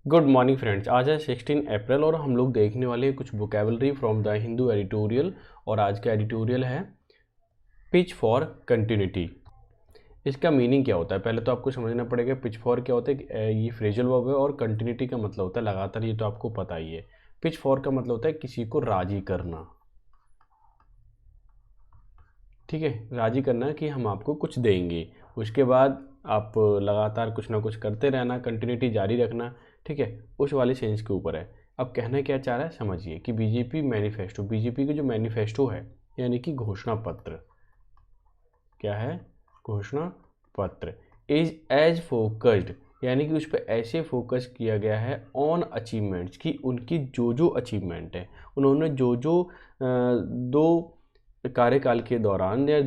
Good morning friends. आज है 16 अप्रैल और हम लोग देखने वाले हैं कुछ vocabulary from the Hindu editorial. और आज का एडिटोरियल है पिच फॉर कंटिन्यूटी। इसका मीनिंग क्या होता है पहले तो आपको समझना पड़ेगा। पिच फॉर क्या होता है, ये फ्रेजल वर्ब है, और कंटिन्यूटी का मतलब होता है लगातार। ये तो आपको पता ही है। पिच फॉर का मतलब होता है किसी को राजी करना। ठीक है, राजी करना कि हम आपको कुछ देंगे, उसके बाद आप लगातार कुछ ना कुछ करते रहना, कंटिन्यूटी जारी रखना। ठीक है, उस वाले सेंस के ऊपर है। अब कहना क्या चाह रहा है समझिए कि बीजेपी मैनिफेस्टो, बीजेपी की जो मैनिफेस्टो है यानी कि घोषणा पत्र, क्या है, घोषणा पत्र, इज एज फोकस्ड, यानी कि उस पर ऐसे फोकस किया गया है ऑन अचीवमेंट्स, कि उनकी जो जो अचीवमेंट है, उन्होंने जो जो दो कार्यकाल के दौरान या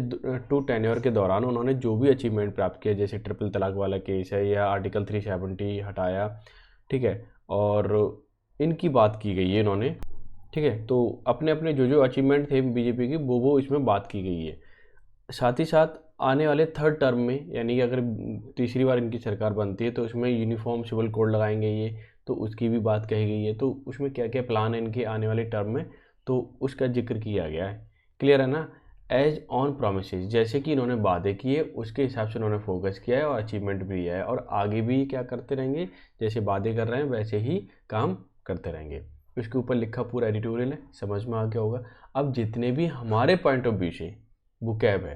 टू टेन्योर के दौरान उन्होंने जो भी अचीवमेंट प्राप्त किया, जैसे ट्रिपल तलाक वाला केस है या आर्टिकल 370 हटाया। ठीक है, और इनकी बात की गई है इन्होंने। ठीक है, तो अपने अपने जो जो अचीवमेंट थे बीजेपी की वो इसमें बात की गई है। साथ ही साथ आने वाले थर्ड टर्म में, यानी कि अगर तीसरी बार इनकी सरकार बनती है तो उसमें यूनिफॉर्म सिविल कोड लगाएंगे ये, तो उसकी भी बात कही गई है। तो उसमें क्या क्या प्लान है इनके आने वाले टर्म में, तो उसका जिक्र किया गया है। क्लियर है ना। एज ऑन प्रोमिसेस, जैसे कि इन्होंने वादे किए उसके हिसाब से इन्होंने फोकस किया है और अचीवमेंट भी लिया है, और आगे भी क्या करते रहेंगे, जैसे वादे कर रहे हैं वैसे ही काम करते रहेंगे। इसके ऊपर लिखा पूरा एडिटोरियल है, समझ में आ गया होगा। अब जितने भी हमारे पॉइंट ऑफ व्यू से बुकैब है,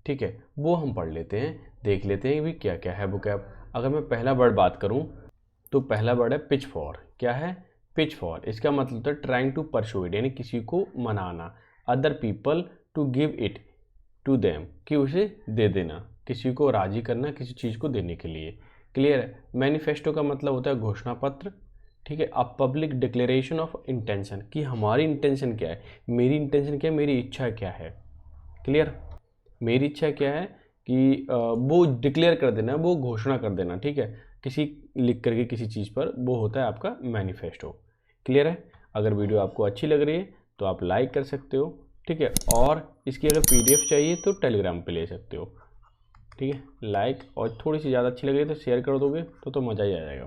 ठीक है, वो हम पढ़ लेते हैं, देख लेते हैं भी क्या क्या है बुकैब। अगर मैं पहला वर्ड बात करूं तो पहला वर्ड है पिच फॉर। क्या है, पिच फॉर। इसका मतलब होता है ट्राइंग टू परसुएड, यानी किसी को मनाना, other people to give it to them, कि उसे दे देना, किसी को राजी करना किसी चीज़ को देने के लिए। क्लियर है। मैनिफेस्टो का मतलब होता है घोषणा पत्र। ठीक है, a public declaration of intention, कि हमारी इंटेंशन क्या है, मेरी इंटेंशन क्या है, मेरी इच्छा क्या है। क्लियर। मेरी इच्छा क्या है कि वो डिक्लेयर कर देना, वो घोषणा कर देना। ठीक है, किसी लिख करके किसी चीज़ पर, वो होता है आपका मैनिफेस्टो। क्लियर है। अगर वीडियो आपको अच्छी लग रही है तो आप लाइक कर सकते हो। ठीक है, और इसकी अगर पीडीएफ चाहिए तो टेलीग्राम पे ले सकते हो। ठीक है, लाइक, और थोड़ी सी ज़्यादा अच्छी लग रही है तो शेयर कर दोगे तो मज़ा ही आ जाएगा।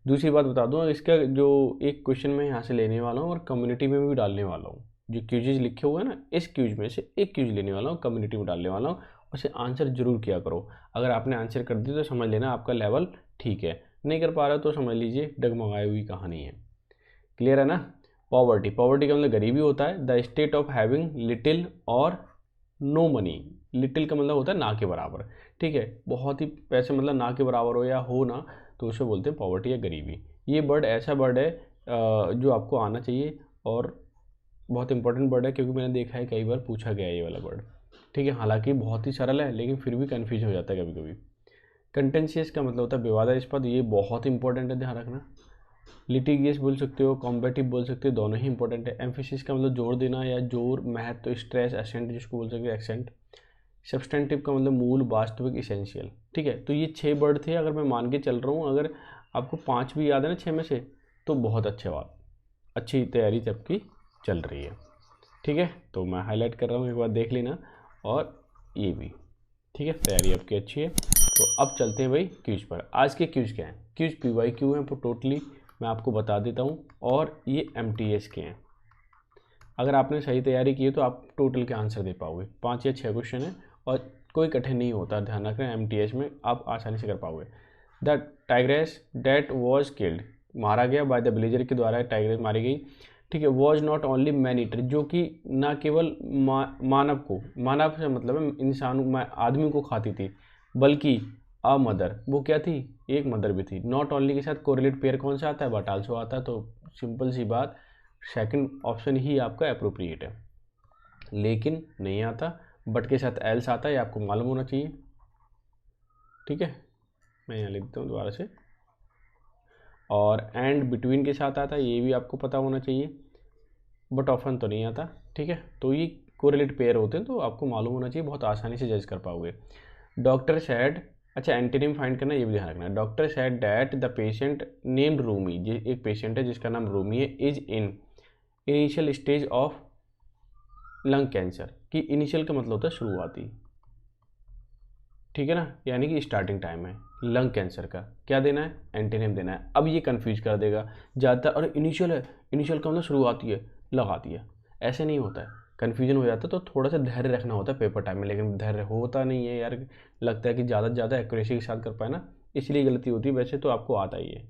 दूसरी बात बता दूँ, इसका जो एक क्वेश्चन मैं यहाँ से लेने वाला हूँ और कम्युनिटी में भी डालने वाला हूँ। जो क्यूजेज लिखे हुए हैं ना, इस क्यूज में से एक क्यूज लेने वाला हूँ, कम्युनिटी में डालने वाला हूँ। उसे आंसर जरूर किया करो। अगर आपने आंसर कर दी तो समझ लेना आपका लेवल ठीक है, नहीं कर पा रहे हो तो समझ लीजिए डगमगाई हुई कहानी है। क्लियर है ना। पॉवर्टी, पॉवर्टी का मतलब गरीबी होता है। The state of having little और नो मनी। लिटिल का मतलब होता है ना के बराबर। ठीक है, बहुत ही पैसे मतलब ना के बराबर हो या हो ना, तो उसे बोलते हैं पॉवर्टी या गरीबी। ये वर्ड ऐसा वर्ड है जो आपको आना चाहिए, और बहुत इंपॉर्टेंट वर्ड है, क्योंकि मैंने देखा है कई बार पूछा गया है ये वाला वर्ड। ठीक है, हालांकि बहुत ही सरल है लेकिन फिर भी कन्फ्यूज हो जाता है कभी कभी। कंटेंशियस का मतलब होता है विवादास्पद, ये बहुत इंपॉर्टेंट है, ध्यान रखना। लिटिगियस बोल सकते हो, कॉम्बेटिव बोल सकते हो, दोनों ही इंपॉर्टेंट है। एम्फेसिस का मतलब जोर देना या जोर, महत्व, स्ट्रेस, एसेंट जिसको बोल सकते हो एक्सेंट। सब्सटेंटिव का मतलब मूल, वास्तविक, इसेंशियल। ठीक है, तो ये 6 वर्ड थे। अगर मैं मान के चल रहा हूँ, अगर आपको 5 भी याद है ना 6 में से, तो बहुत अच्छी बात, अच्छी तैयारी सबकी चल रही है। ठीक है, तो मैं हाईलाइट कर रहा हूँ, एक बार देख लेना। और ये भी ठीक है, तैयारी आपकी अच्छी है। तो अब चलते हैं भाई क्यूज पर। आज के क्यूज क्या हैं, क्यूज PYQ हैं टोटली, मैं आपको बता देता हूँ, और ये MTS के हैं। अगर आपने सही तैयारी की है तो आप टोटल के आंसर दे पाओगे। 5 या 6 क्वेश्चन है और कोई कठिन नहीं होता, ध्यान रखें। MTS में आप आसानी से कर पाओगे। The tigress that was killed, मारा गया बाय द विलेजर के द्वारा टाइग्रेस मारी गई। ठीक है, was not only man eater, जो कि ना केवल मानव को, मानव से मतलब है इंसान, आदमी को खाती थी, बल्कि अ मदर, वो क्या थी, एक मदर भी थी। नॉट ओनली के साथ कोरिलेट पेयर कौन सा आता है, बट आल्सो आता है। तो सिंपल सी बात, सेकंड ऑप्शन ही आपका अप्रोप्रिएट है। लेकिन नहीं आता, बट के साथ एल्स आता है, ये आपको मालूम होना चाहिए। ठीक है, मैं यहाँ लिख देता हूँ दोबारा से। और एंड बिटवीन के साथ आता है, ये भी आपको पता होना चाहिए, बट ऑफन तो नहीं आता। ठीक है, तो ये कोरिलेट पेयर होते हैं, तो आपको मालूम होना चाहिए, बहुत आसानी से जज कर पाओगे। डॉक्टर सैड, अच्छा एंटीनिम फाइंड करना, ये भी ध्यान रखना। Doctor sad that the patient named Rumi, ये एक पेशेंट है जिसका नाम रूमी है, is in initial stage of lung cancer, कि इनिशियल का मतलब होता है शुरुआती। ठीक है ना, यानी कि स्टार्टिंग टाइम है। लंग कैंसर का क्या देना है, एंटीनिम देना है। अब ये कंफ्यूज कर देगा ज़्यादातर, और इनिशियल है, इनिशियल का मतलब शुरुआती है, लगा दिया। ऐसे नहीं होता है, कन्फ्यूजन हो जाता है। तो थोड़ा सा धैर्य रखना होता है पेपर टाइम में, लेकिन धैर्य होता नहीं है यार। लगता है कि ज़्यादा से ज़्यादा एक्यूरेसी के साथ कर पाए ना, इसलिए गलती होती है। वैसे तो आपको आता ही है।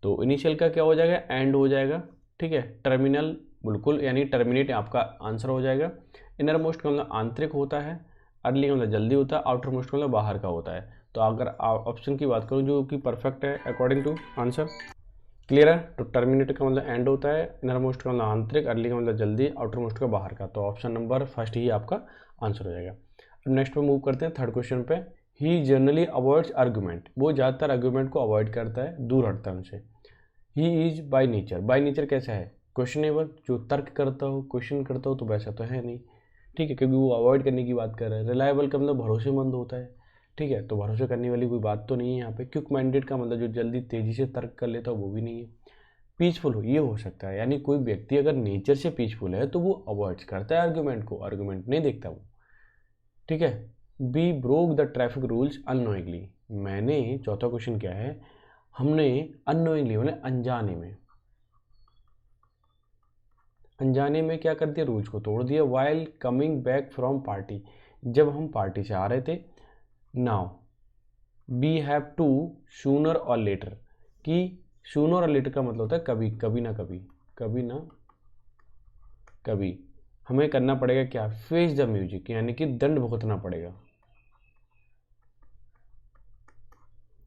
तो इनिशियल का क्या हो जाएगा, एंड हो जाएगा। ठीक है, टर्मिनल बिल्कुल, यानी टर्मिनेट आपका आंसर हो जाएगा। इनर मोस्ट का मतलब आंतरिक होता है, अर्ली का मतलब जल्दी होता है, आउटर मोस्ट का मतलब बाहर का होता है। तो अगर ऑप्शन की बात करूँ जो कि परफेक्ट है अकॉर्डिंग टू आंसर, क्लियर है। तो टर्मिनेट का मतलब एंड होता है, इनर मोस्ट का मतलब आंतरिक, अर्ली का मतलब जल्दी, आउटर मोस्ट का बाहर का। तो ऑप्शन नंबर फर्स्ट ही आपका आंसर हो जाएगा। अब नेक्स्ट पे मूव करते हैं थर्ड क्वेश्चन पे। ही जनरली अवॉइड्स आर्गूमेंट, वो ज़्यादातर आर्गूमेंट को अवॉइड करता है, दूर हटता है उनसे। He is by nature, by nature कैसा है, क्वेश्चनेबल, जो तर्क करता हो, क्वेश्चन करता हो, तो वैसा तो है नहीं। ठीक है, क्योंकि वो अवॉइड करने की बात कर रहा है। रिलायबल का मतलब भरोसेमंद होता है। ठीक है, तो भरोसे करने वाली कोई बात तो नहीं है यहाँ पे। क्विक माइंडेड का मतलब जो जल्दी तेजी से तर्क कर लेता हो, वो भी नहीं है। पीसफुल हो, ये हो सकता है, यानी कोई व्यक्ति अगर नेचर से पीसफुल है तो वो अवॉइड करता है आर्गूमेंट को, आर्गूमेंट नहीं देखता वो। ठीक है, be broke the traffic rules unknowingly, मैंने, चौथा क्वेश्चन क्या है, हमने अननोइंगली मतलब अनजाने में, अनजाने में क्या कर दिया, रूल्स को तोड़ दिया। While coming back from party, जब हम पार्टी से आ रहे थे। Now we have to sooner or later, कि सूनर और लेटर का मतलब होता है कभी, कभी ना कभी, कभी ना कभी हमें करना पड़ेगा क्या, फेस द म्यूजिक, यानी कि दंड भुगतना पड़ेगा।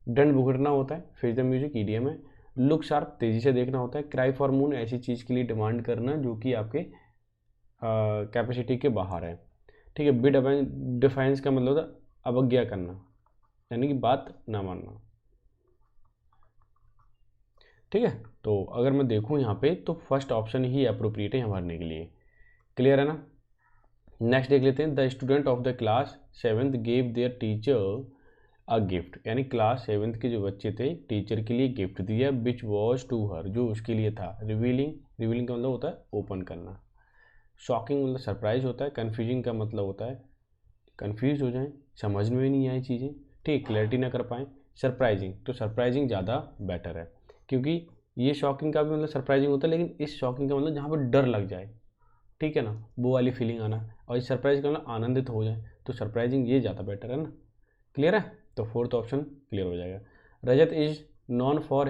दंड भुगतना होता है, फेस द म्यूजिक ईडीएम है। लुक शार्प, तेजी से देखना होता है। क्राई फॉर मून, ऐसी चीज़ के लिए डिमांड करना जो कि आपके कैपेसिटी के बाहर है। ठीक है, बिड डिफाइंस का मतलब होता है अवज्ञा करना, यानी कि बात ना मानना। ठीक है, तो अगर मैं देखूँ यहाँ पे तो फर्स्ट ऑप्शन ही अप्रोप्रिएट है यहाँ भरने के लिए। क्लियर है ना। नेक्स्ट देख लेते हैं। The student of the class 7th gave there teacher a gift, यानी क्लास 7th के जो बच्चे थे टीचर के लिए गिफ्ट दिया, विच वॉज टू हर, जो उसके लिए था। रिवीलिंग, रिवीलिंग का मतलब होता है ओपन करना। शॉकिंग मतलब सरप्राइज होता है। कन्फ्यूजिंग का मतलब होता है कन्फ्यूज हो जाएं, समझ में नहीं आई चीज़ें, ठीक, क्लैरिटी ना कर पाएँ। सरप्राइजिंग, तो सरप्राइजिंग ज़्यादा बेटर है, क्योंकि ये शॉकिंग का भी मतलब सरप्राइजिंग होता है, लेकिन इस शॉकिंग का मतलब जहाँ पर डर लग जाए, ठीक है ना, वो वाली फीलिंग आना। और इस सरप्राइज का मतलब आनंदित हो जाए, तो सरप्राइजिंग ये ज़्यादा बेटर है ना। क्लियर है, तो फोर्थ ऑप्शन क्लियर हो जाएगा। रजत इज नॉन फॉर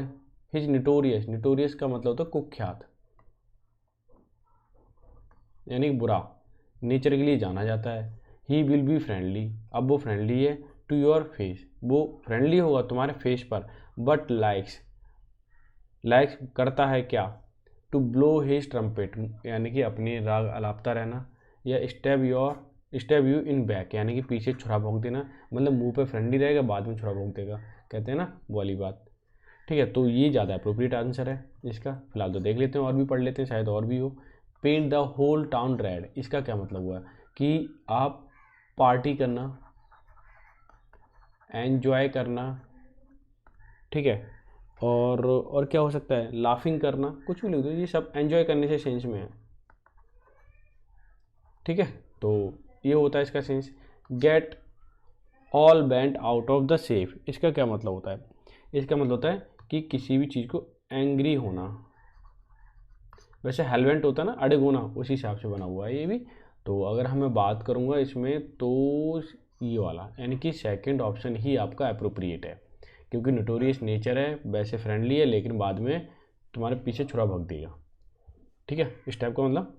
हिज निटोरियस, निटोरियस का मतलब होता है कुख्यात, यानी बुरा, नेचर के लिए जाना जाता है। ही विल बी फ्रेंडली, अब वो फ्रेंडली है। टू योर फेस, वो फ्रेंडली होगा तुम्हारे फेस पर। बट लाइक्स, लाइक्स करता है क्या, टू ब्लो हिज ट्रम्पेट, यानी कि अपनी राग अलापता रहना। या स्टेब यू इन बैक, यानी कि पीछे छुरा भोंक देना, मतलब मुंह पे फ्रेंडली रहेगा, बाद में छुरा भोंक देगा, कहते हैं ना वो वाली बात। ठीक है, तो ये ज़्यादा अप्रोप्रिएट आंसर है इसका। फिलहाल तो देख लेते हैं और भी पढ़ लेते हैं, शायद और भी हो। Paint the whole town red, इसका क्या मतलब हुआ कि आप पार्टी करना, एंजॉय करना, ठीक है, और क्या हो सकता है, लाफिंग करना, कुछ भी लिख दो, ये सब एंजॉय करने से सेंस में है। ठीक है, तो ये होता है इसका sense. Get all bent out of the safe, इसका क्या मतलब होता है, इसका मतलब होता है कि किसी भी चीज़ को एंग्री होना। वैसे हेलवेंट होता है ना अड़े होना, उसी हिसाब से बना हुआ है ये भी। तो अगर हमें बात करूँगा इसमें तो ये वाला, यानी कि सेकंड ऑप्शन ही आपका अप्रोप्रिएट है, क्योंकि नोटोरियस नेचर है, वैसे फ्रेंडली है, लेकिन बाद में तुम्हारे पीछे छुरा भग देगा। ठीक है, इस टाइप का मतलब